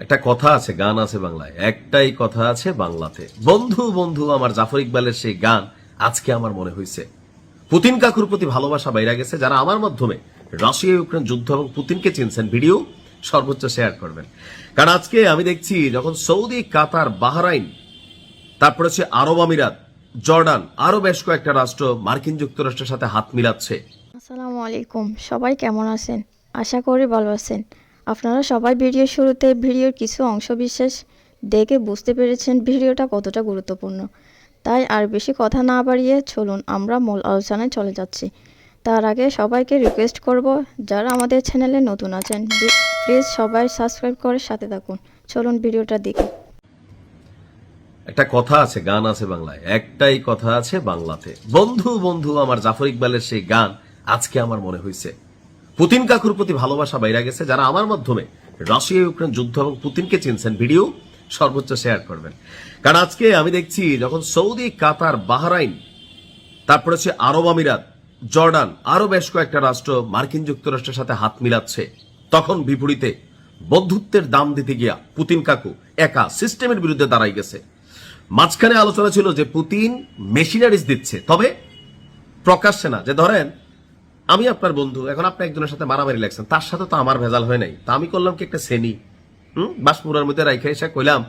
একটা কথা আছে, গান আছে বাংলায়, একটাই কথা আছে বাংলাতে। বন্ধু বন্ধু আমার জাফর ইকবালের সেই গান আজকে আমার মনে হয়েছে। পুতিন কাকুর প্রতি ভালোবাসা বাইরে গেছে। যারা আমার মাধ্যমে রাশিয়া ইউক্রেন যুদ্ধ এবং পুতিনকে চিনছেন, ভিডিও সর্বোচ্চ শেয়ার করবেন। কারণ আজকে আমি দেখছি যখন সৌদি, কাতার, বাহরাইন, তারপরে হচ্ছে আরব আমিরাত, জর্ডান, আরো বেশ কয়েকটা রাষ্ট্র মার্কিন যুক্তরাষ্ট্রের সাথে হাত মিলাচ্ছে। আসসালামু আলাইকুম, সবাই কেমন আছেন? আশা করি ভালো আছেন। আপনারা সবাই ভিডিওর শুরুতে ভিডিওর কিছু অংশ বিশেষ দেখে বুঝতে পেরেছেন ভিডিওটা কতটা গুরুত্বপূর্ণ। তাই আর বেশি কথা না বাড়িয়ে চলুন আমরা মূল আলোচনায় চলে যাচ্ছি। তার আগে সবাইকে রিকোয়েস্ট করব, যারা আমাদের চ্যানেলে নতুন আছেন প্লিজ সবাই সাবস্ক্রাইব করে সাথে থাকুন। চলুন ভিডিওটা দেখি। একটা কথা আছে, গান আছে বাংলায়, একটাই কথা আছে বাংলাতে। বন্ধু বন্ধু আমার জাফর ইকবালের সেই গান আজকে আমার মনে হয়েছে। পুতিন কাকুর প্রতি ভালোবাসা বাইরে গেছে। যারা আমার মাধ্যমে রাশিয়া ইউক্রেন যুদ্ধ এবং পুতিনকে চিনছেন, ভিডিও সর্বোচ্চ শেয়ার করবেন। কারণ আজকে আমি দেখছি যখন সৌদি, কাতার, বাহরাইন, তারপরে হচ্ছে আরব আমিরাত, জর্ডান, আরো বেশ কয়েকটা রাষ্ট্র মার্কিন যুক্তরাষ্ট্রের সাথে হাত মিলাচ্ছে, তখন বিপরীতে বন্ধুত্বের দাম দিতে গিয়া পুতিন কাকু একা সিস্টেমের বিরুদ্ধে দাঁড়াই গেছে। মাঝখানে আলোচনা ছিল যে পুতিন মেশিনারিজ দিচ্ছে, তবে প্রকাশ্যে না। যে ধরেন আমি আপনার বন্ধু, এখন আপনি একজনের সাথে মারামারি লাগছেন, তার সাথে তো আমার ভেজাল হয় নাই, তা আমি করলাম কি একটা শ্রেণী বাসপুরার মধ্যে রাইখা এসে কইলাম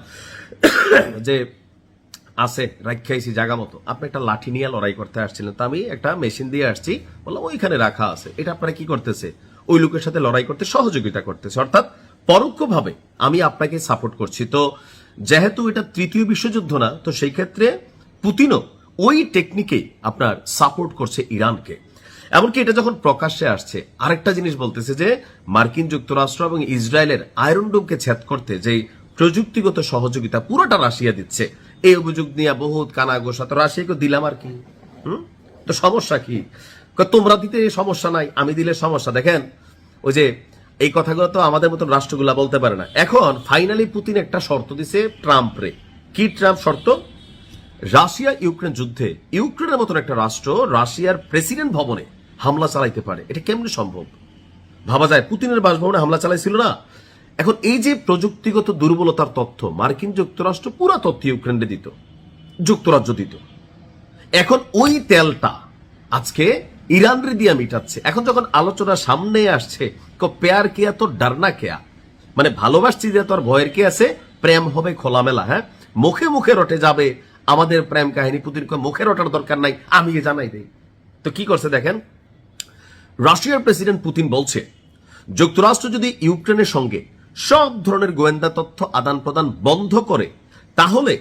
যে আছে রাখাইছি জায়গা মতো, আপনি একটা লাঠি নিয়ে লড়াই করতে আসছিলেন, তা আমি একটা মেশিন দিয়ে আসছি, বললাম ওইখানে রাখা আছে। এটা আপনারা কি করতেছে? ওই লোকের সাথে লড়াই করতে সহযোগিতা করতেছে, অর্থাৎ পরোক্ষভাবে আমি আপনাকে সাপোর্ট করছি। তো যেহেতু এটা তৃতীয় বিশ্বযুদ্ধ না, তো সেই ক্ষেত্রে পুতিনও ওই টেকনিকেই আপনার সাপোর্ট করছে ইরানকে। এমনকি এটা যখন প্রকাশ্যে আসছে, আরেকটা জিনিস বলতেছে যে মার্কিন যুক্তরাষ্ট্র এবং ইসরায়েলের আয়রন ডোমকে ছেদ করতে যে প্রযুক্তিগত সহযোগিতা পুরোটা রাশিয়া দিচ্ছে। এই অভিযোগ নিয়ে বহুত কানাঘোষা, তো রাশিয়াকে দিলাম আর কি, তো সমস্যা কি? তোমরা দিতে সমস্যা নাই, আমি দিলে সমস্যা। দেখেন ওই যে এই কথাগুলো তো আমাদের মতন রাষ্ট্রগুলা বলতে পারে না। এখন ফাইনালি পুতিন একটা শর্ত দিছে ট্রাম্পরে। কি ট্রাম্প শর্ত? রাশিয়া ইউক্রেন যুদ্ধে ইউক্রেনের মতন একটা রাষ্ট্র রাশিয়ার প্রেসিডেন্ট ভবনে হামলা চালাইতে পারে, এটা কেমনে সম্ভব? ভাবা যায় পুতিনের বাসভবনে হামলা চালাইছিল না? এখন এই যে প্রযুক্তিগত দুর্বলতার তথ্য মার্কিন যুক্তরাষ্ট্র পুরা তথ্য ইউক্রেনে দিত, যুক্তরাজ্য দিত। এখন ওই তেলটা আজকে ইরানরে দিয়া মিটাচ্ছে। এখন যখন আলোচনা সামনে আসছে, পেয়ার কেয়া তো ডারনা কেয়া, মানে ভালোবাসছি যে তোর ভয়ের কে আছে, প্রেম হবে খোলামেলা। হ্যাঁ, মুখে মুখে রটে যাবে আমাদের প্রেম কাহিনী। পুতিন মুখে রটার দরকার নাই, আমি জানাই দেই। তো কি করছে দেখেন, রাশিয়ার প্রেসিডেন্ট পুতিন বলছে যুক্তরাষ্ট্র যদি ইউক্রেনের সঙ্গে সব ধরনের গোয়েন্দা তথ্য আদান প্রদান বন্ধ করে, তাহলে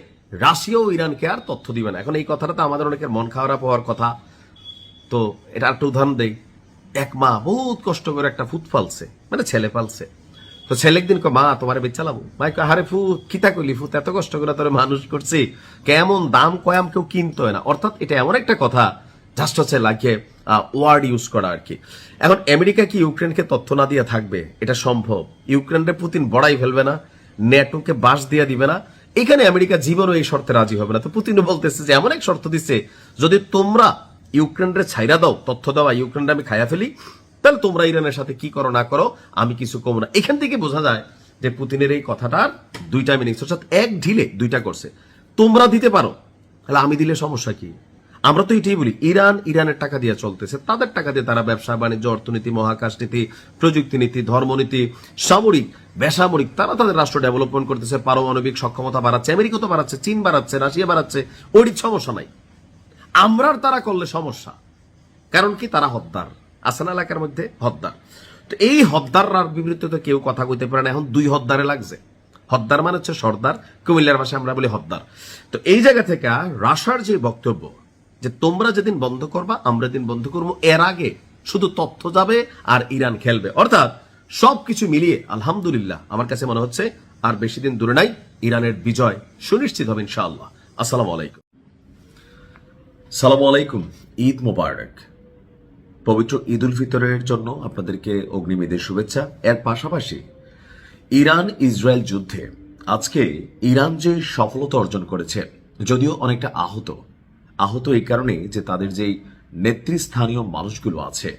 রাশিয়া ও ইরানকে আর তথ্য দিবে না। এখন এই কথাটা তো আমাদের অনেকের মন খারাপ হওয়ার কথা। তো এটা একটা উদাহরণ দেই। এক মা বহুত কষ্ট করে একটা ফুট ফালছে, মানে ছেলে পালছে। তো ছেলে একদিন মা তোমার বেচ চালাবো, মাই হারে ফুট কিতা কইলি, ফুট এত কষ্ট করে তোর মানুষ করছি, কেমন দাম কয়াম কেউ কিনতে হয় না। অর্থাৎ এটা এমন একটা কথা জাস্ট হচ্ছে লাগিয়ে ওয়ার্ড ইউজ করা আর কি। এখন আমেরিকা কি ইউক্রেনকে তথ্য না দিয়ে থাকবে? এটা সম্ভব? ইউক্রেনরে পুতিন বড়াই ফেলবে না, নেটোকে বাস দিয়ে দিবে না, এখানে আমেরিকা জীবনও এই শর্তে রাজি হবে না। তো পুতিনও বলতেছে যে এমন এক শর্ত দিচ্ছে, যদি তোমরা ইউক্রেনরে ছাইরা দাও, তথ্য দেওয়া ইউক্রেনরে আমি খাইয়া ফেলি, তাহলে তোমরা ইরানের সাথে কি করো না করো আমি কিছু কম না। এখান থেকে বোঝা যায় যে পুতিনের এই কথাটার দুইটা মিনিং, অর্থাৎ এক ঢিলে দুইটা করছে। তোমরা দিতে পারো, তাহলে আমি দিলে সমস্যা কি? আমরা তো এটাই বলি, ইরান ইরানের টাকা দিয়ে চলতেছে, তাদের টাকা দিয়ে তারা ব্যবসা বাণিজ্য, অর্থনীতি, মহাকাশ নীতি, প্রযুক্তি নীতি, ধর্মনীতি, সামরিক, বেসামরিক, তারা তাদের রাষ্ট্র ডেভেলপমেন্ট করতেছে, পারমাণবিক সক্ষমতা বাড়াচ্ছে, আমেরিকা তো বাড়াচ্ছে, চীন বাড়াচ্ছে, রাশিয়া বাড়াচ্ছে, ওইটির সমস্যা নাই। আমরার তারা করলে সমস্যা। কারণ কি? তারা হদ্দার, আসানা এলাকার মধ্যে হদ্দার। তো এই হদ্দাররার বিবৃতি তো কেউ কথা কইতে পারে না। এখন দুই হদ্দারে লাগছে। হদ্দার মানে হচ্ছে সর্দার, কুমিল্লার ভাষায় আমরা বলি হদ্দার। তো এই জায়গা থেকে রাশার যে বক্তব্য যে তোমরা যেদিন বন্ধ করবা আমরা দিন বন্ধ করবো, এর আগে শুধু তথ্য যাবে আর ইরান খেলবে। অর্থাৎ সবকিছু মিলিয়ে আলহামদুলিল্লাহ আমার কাছে মনে হচ্ছে আর বেশি দিন দূরে নাই, ইরানের বিজয় সুনিশ্চিত হবে ইনশাআল্লাহ। আসসালামু আলাইকুম। সালামু আলাইকুম, ঈদ মোবারক। পবিত্র ঈদ উল ফিতরের জন্য আপনাদেরকে অগ্রিম ঈদের শুভেচ্ছা। এর পাশাপাশি ইরান ইসরায়েল যুদ্ধে আজকে ইরান যে সফলতা অর্জন করেছে, যদিও অনেকটা আহত এই কারণে যে তাদের যেই নেতৃস্থানীয় মানুষগুলো আছে,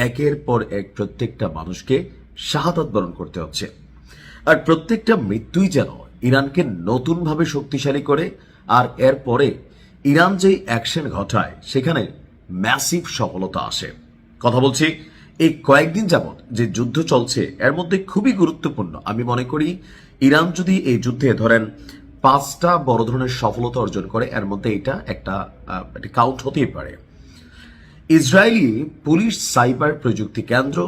একের পর এক প্রত্যেকটা মানুষকে শাহাদাত বরণ করতে হচ্ছে। আর প্রত্যেকটা মৃত্যুই যেন ইরানকে নতুনভাবে শক্তিশালী করে, আর এরপরে ইরান যে অ্যাকশন ঘটায় সেখানে ম্যাসিভ সফলতা আসে। কথা বলছি এই কয়েকদিন যাবৎ যে যুদ্ধ চলছে এর মধ্যে খুবই গুরুত্বপূর্ণ, আমি মনে করি ইরান যদি এই যুদ্ধে ধরেন 5টা বড় ধরনের সফলতা অর্জন করে, এর মধ্যে এটা একটা কাউন্ট হতেই পারে। ইসরায়েলি পুলিশ সাইবার প্রযুক্তি কেন্দ্র,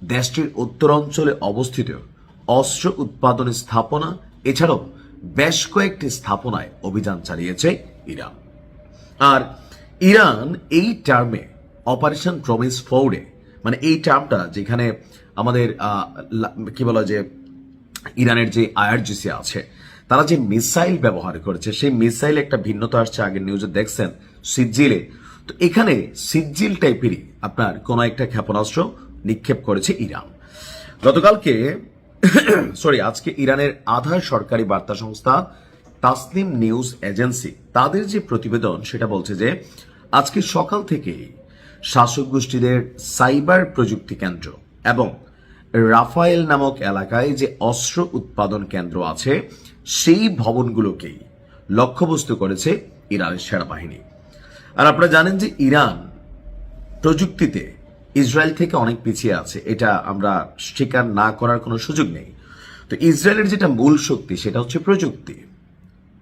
দেশটির উত্তরাঞ্চলে অবস্থিত অস্ত্র উৎপাদনের স্থাপনা, এছাড়াও বেশ কয়েকটি স্থাপনায় অভিযান চালিয়েছে ইরান। আর ইরান এই টার্মে অপারেশন প্রমিস ফোর্ডে, মানে এই টার্মটা যেখানে আমাদের কি বলা যে ইরানের যে আইআরজিসি আছে তারা যে মিসাইল ব্যবহার করেছে, সেই মিসাইল একটা ভিন্নতা আসছে, আগের নিউজে দেখছেন সিজিলে। তো এখানে সিজিল টাইপেরই আপনার কোন একটা ক্ষেপণাস্ত্র নিক্ষেপ করেছে ইরান গতকালকে। আজকে ইরানের আধা সরকারি বার্তা সংস্থা তাসনিম নিউজ এজেন্সি তাদের যে প্রতিবেদন সেটা বলছে যে আজকে সকাল থেকে শাসক গোষ্ঠীদের সাইবার প্রযুক্তি কেন্দ্র এবং রাফায়েল নামক এলাকায় যে অস্ত্র উৎপাদন কেন্দ্র আছে সেই ভবনগুলোকেই লক্ষ্যবস্তু করেছে ইরানের সেনাবাহিনী। আর আপনারা জানেন যে ইরান প্রযুক্তিতে ইসরায়েল থেকে অনেক পিছিয়ে আছে, এটা আমরা স্বীকার না করার কোনো সুযোগ নেই। তো ইসরায়েলের যেটা মূল শক্তি সেটা হচ্ছে প্রযুক্তি।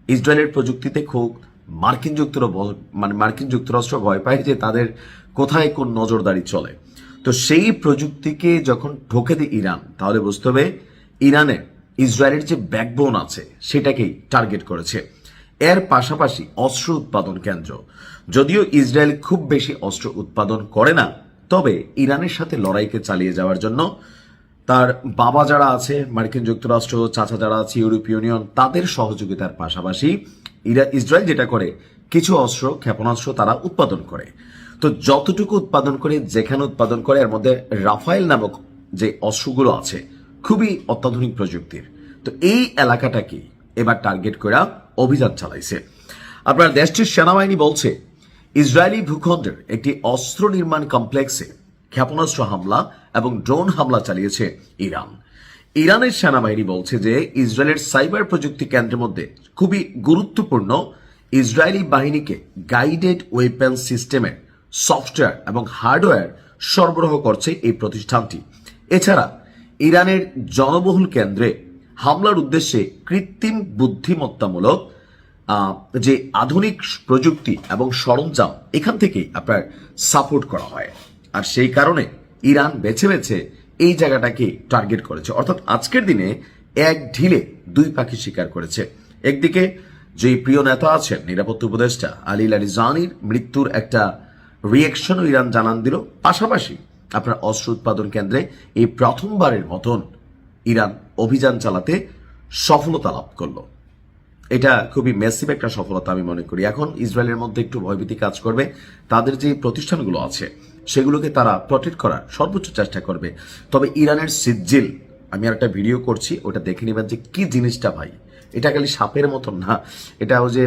ইসরায়েলের প্রযুক্তিতে খুব মার্কিন যুক্তরাষ্ট্র ভয় পায় যে তাদের কোথায় কোন নজরদারি চলে। তো সেই প্রযুক্তিকে যখন ঠকে দেয় ইরান, তাহলে বুঝতে হবে ইরানে ইসরায়েলের যে ব্যাকবোন আছে সেটাকেই টার্গেট করেছে। এর পাশাপাশি অস্ত্র উৎপাদন কেন্দ্র, যদিও ইসরায়েল খুব বেশি অস্ত্র উৎপাদন করে না, তবে ইরানের সাথে লড়াইকে চালিয়ে যাওয়ার জন্য তার বাবা যারা আছে মার্কিন যুক্তরাষ্ট্র, চাচা যারা আছে ইউরোপীয় ইউনিয়ন, তাদের সহযোগিতার পাশাপাশি ইসরায়েল যেটা করে কিছু অস্ত্র ক্ষেপণাস্ত্র তারা উৎপাদন করে। তো যতটুকু উৎপাদন করে, যেখানে উৎপাদন করে, এর মধ্যে রাফায়েল নামক যে অস্ত্রগুলো আছে খুবই অত্যাধুনিক প্রযুক্তির। তো এই এলাকাটাকে এবার টার্গেট করে অভিযান চালাইছে। আপনার দেশটির সেনাবাহিনী বলছে ইসরায়েলি ভূখণ্ডের একটি অস্ত্র নির্মাণ কমপ্লেক্সে ক্ষেপণাস্ত্র হামলা এবং ড্রোন হামলা চালিয়েছে ইরান। ইরানের সেনাবাহিনী বলছে যে ইসরায়েলের সাইবার প্রযুক্তি কেন্দ্রের মধ্যে খুবই গুরুত্বপূর্ণ ইসরায়েলি বাহিনীকে গাইডেড ওয়েপন সিস্টেমের সফটওয়্যার এবং হার্ডওয়্যার সরবরাহ করছে এই প্রতিষ্ঠানটি। এছাড়া ইরানের জনবহুল কেন্দ্রে হামলার উদ্দেশ্যে কৃত্রিম বুদ্ধিমত্তামূলক যে আধুনিক প্রযুক্তি এবং সরঞ্জাম এখান থেকেই আপনার সাপোর্ট করা হয়। আর সেই কারণে ইরান বেছে বেছে এই জায়গাটাকে টার্গেট করেছে। অর্থাৎ আজকের দিনে এক ঢিলে দুই পাখি শিকার করেছে। একদিকে যে প্রিয় নেতা আছেন নিরাপত্তা উপদেষ্টা আলী লারিজানির মৃত্যুর একটা রিয়াকশনও ইরান জানান দিল, পাশাপাশি আপনার অস্ত্র উৎপাদন কেন্দ্রে এই প্রথমবারের মতন ইরান অভিযান চালাতে সফলতা লাভ করলো। এটা খুবই ম্যাসিভ একটা সফলতা আমি মনে করি। এখন ইসরায়েলের মধ্যে একটু ভয়ভীতি কাজ করবে, তাদের যে প্রতিষ্ঠানগুলো আছে সেগুলোকে তারা প্রটেক্ট করার সর্বোচ্চ চেষ্টা করবে। তবে ইরানের সিজিল, আমি আর একটা ভিডিও করছি, ওটা দেখে নেবেন যে কি জিনিসটা ভাই। এটা খালি সাপের মতন না, এটা ওই যে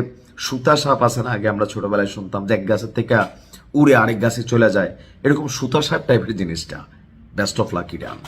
সুতা সাপ আছে না, আগে আমরা ছোটবেলায় শুনতাম যে এক গাছের থেকে উড়ে আরেক গাছে চলে যায়, এরকম সুতা সাপ টাইপের জিনিসটা। Best of luck Iran.